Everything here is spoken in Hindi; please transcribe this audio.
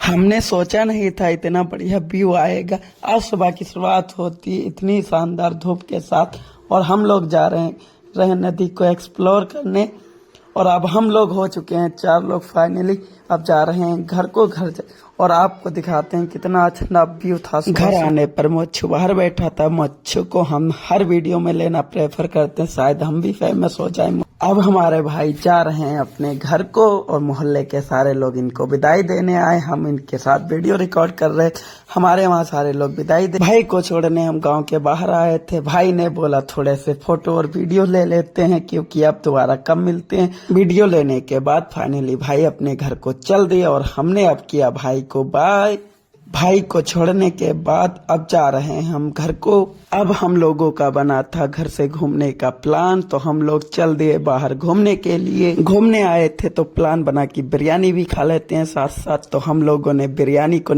हमने सोचा नहीं था इतना बढ़िया व्यू आएगा। आज सुबह की शुरुआत होती है इतनी शानदार धूप के साथ और हम लोग जा रहे नदी को एक्सप्लोर करने। और अब हम लोग हो चुके हैं 4 लोग फाइनली। अब जा रहे हैं घर को और आपको दिखाते हैं कितना अच्छा व्यू था। घर आने पर मच्छू बाहर बैठा था। मच्छू को हम हर वीडियो में लेना प्रेफर करते हैं, शायद हम भी फेमस हो जाएं। अब हमारे भाई जा रहे हैं अपने घर को और मोहल्ले के सारे लोग इनको विदाई देने आए। हम इनके साथ वीडियो रिकॉर्ड कर रहे थे। हमारे वहाँ सारे लोग विदाई दे भाई को छोड़ने हम गांव के बाहर आए थे। भाई ने बोला थोड़े से फोटो और वीडियो ले लेते हैं क्योंकि अब दोबारा कम मिलते हैं। वीडियो लेने के बाद फाइनली भाई अपने घर को चल दिए और हमने अब किया भाई को बाय। भाई को छोड़ने के बाद अब जा रहे हैं हम घर को। अब हम लोगों का बना था घर से घूमने का प्लान, तो हम लोग चल दिए बाहर घूमने के लिए। घूमने आए थे तो प्लान बना कि बिरयानी भी खा लेते हैं साथ साथ। तो हम लोगों ने बिरयानी को